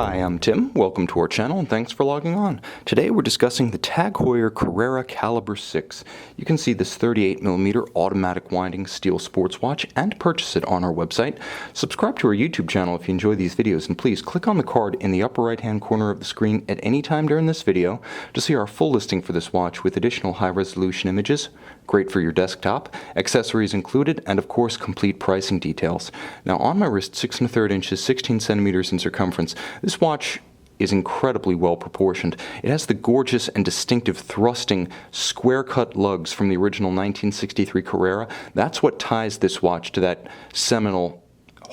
Hi, I'm Tim. Welcome to our channel and thanks for logging on. Today we're discussing the Tag Heuer Carrera Caliber 6. You can see this 38mm automatic winding steel sports watch and purchase it on our website. Subscribe to our YouTube channel if you enjoy these videos, and please click on the card in the upper right hand corner of the screen at any time during this video to see our full listing for this watch with additional high resolution images, great for your desktop, accessories included, and of course complete pricing details. Now on my wrist, 6 1/3 inches, 16 centimeters in circumference, this watch is incredibly well proportioned. It has the gorgeous and distinctive thrusting square-cut lugs from the original 1963 Carrera. That's what ties this watch to that seminal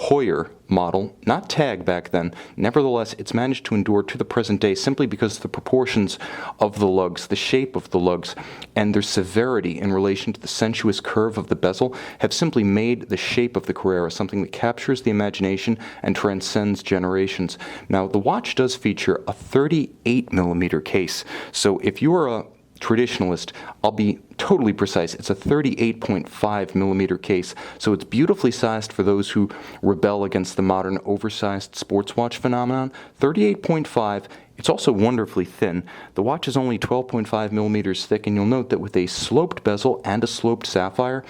Heuer model, not Tag back then. Nevertheless, it's managed to endure to the present day simply because the proportions of the lugs, the shape of the lugs, and their severity in relation to the sensuous curve of the bezel have simply made the shape of the Carrera something that captures the imagination and transcends generations. Now, the watch does feature a 38mm case, so if you are a traditionalist, I'll be totally precise. It's a 38.5mm case, so it's beautifully sized for those who rebel against the modern oversized sports watch phenomenon. 38.5. It's also wonderfully thin. The watch is only 12.5mm thick, and you'll note that with a sloped bezel and a sloped sapphire,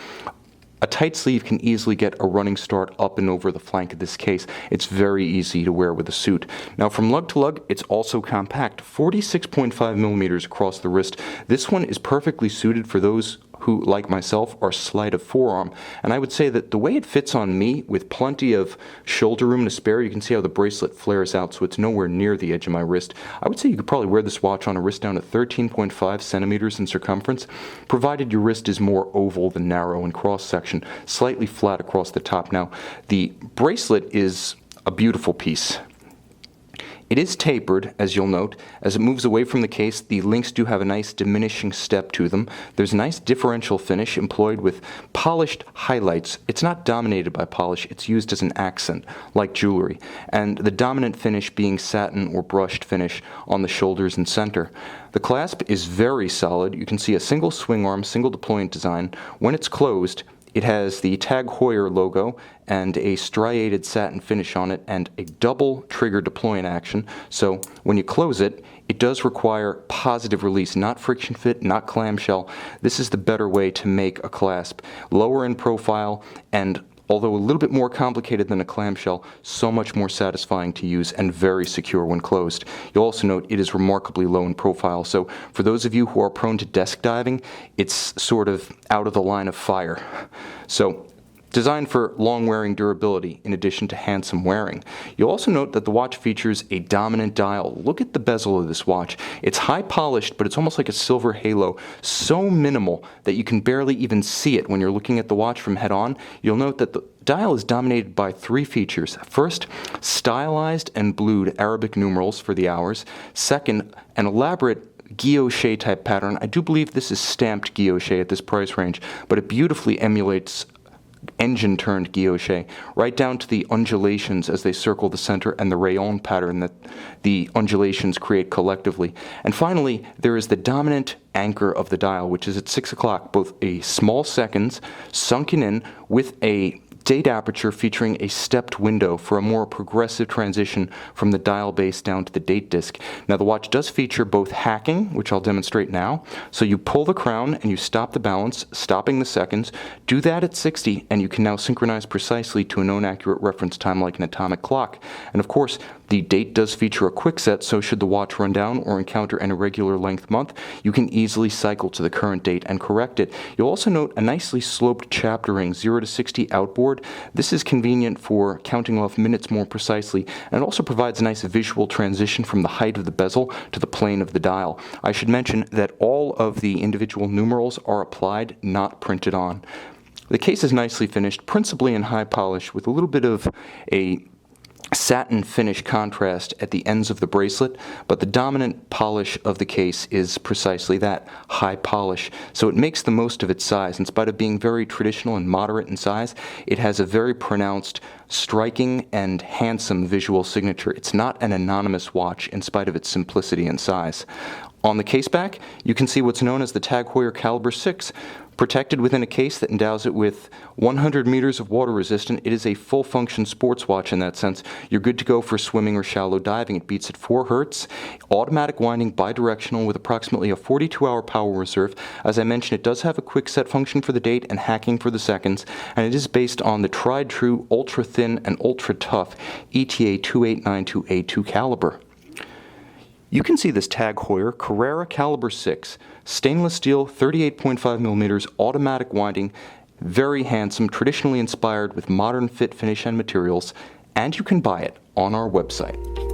a tight sleeve can easily get a running start up and over the flank of this case. It's very easy to wear with a suit. Now from lug to lug, it's also compact, 46.5mm across the wrist. This one is perfectly suited for those who, like myself, are slight of forearm. And I would say that the way it fits on me, with plenty of shoulder room to spare, you can see how the bracelet flares out so it's nowhere near the edge of my wrist. I would say you could probably wear this watch on a wrist down to 13.5 centimeters in circumference, provided your wrist is more oval than narrow in cross-section, slightly flat across the top. Now, the bracelet is a beautiful piece. It is tapered, as you'll note. As it moves away from the case, the links do have a nice diminishing step to them. There's a nice differential finish employed with polished highlights. It's not dominated by polish, it's used as an accent, like jewelry, and the dominant finish being satin or brushed finish on the shoulders and center. The clasp is very solid. You can see a single swing arm, single deployant design. When it's closed, it has the Tag Heuer logo and a striated satin finish on it and a double trigger deployant action. So when you close it, it does require positive release, not friction fit, not clamshell. This is the better way to make a clasp. Lower in profile, and although a little bit more complicated than a clamshell, so much more satisfying to use and very secure when closed. You'll also note it is remarkably low in profile, so for those of you who are prone to desk diving, it's sort of out of the line of fire. So, designed for long-wearing durability in addition to handsome wearing. You'll also note that the watch features a dominant dial. Look at the bezel of this watch. It's high-polished, but it's almost like a silver halo, so minimal that you can barely even see it when you're looking at the watch from head-on. You'll note that the dial is dominated by three features. First, stylized and blued Arabic numerals for the hours. Second, an elaborate guilloche type pattern. I do believe this is stamped guilloche at this price range, but it beautifully emulates engine-turned guilloche, right down to the undulations as they circle the center and the rayon pattern that the undulations create collectively. And finally, there is the dominant anchor of the dial, which is at 6 o'clock, both a small seconds sunken in with a date aperture featuring a stepped window for a more progressive transition from the dial base down to the date disc. Now the watch does feature both hacking, which I'll demonstrate now. So you pull the crown and you stop the balance, stopping the seconds. Do that at 60 and you can now synchronize precisely to a known accurate reference time like an atomic clock. And of course, the date does feature a quick set, so should the watch run down or encounter an irregular length month, you can easily cycle to the current date and correct it. You'll also note a nicely sloped chapter ring, 0 to 60 outboard. This is convenient for counting off minutes more precisely, and it also provides a nice visual transition from the height of the bezel to the plane of the dial. I should mention that all of the individual numerals are applied, not printed on. The case is nicely finished, principally in high polish, with a little bit of a satin finish contrast at the ends of the bracelet, but the dominant polish of the case is precisely that, high polish. So it makes the most of its size. In spite of being very traditional and moderate in size, it has a very pronounced, striking, and handsome visual signature. It's not an anonymous watch in spite of its simplicity and size. On the case back, you can see what's known as the Tag Heuer Caliber 6. Protected within a case that endows it with 100 meters of water resistant, it is a full-function sports watch in that sense. You're good to go for swimming or shallow diving. It beats at 4 hertz, automatic winding, bidirectional with approximately a 42-hour power reserve. As I mentioned, it does have a quick set function for the date and hacking for the seconds, and it is based on the tried-true, ultra-thin, and ultra-tough ETA 2892A2 caliber. You can see this Tag Heuer Carrera Caliber 6, stainless steel, 38.5 millimeters, automatic winding, very handsome, traditionally inspired with modern fit, finish, and materials, and you can buy it on our website.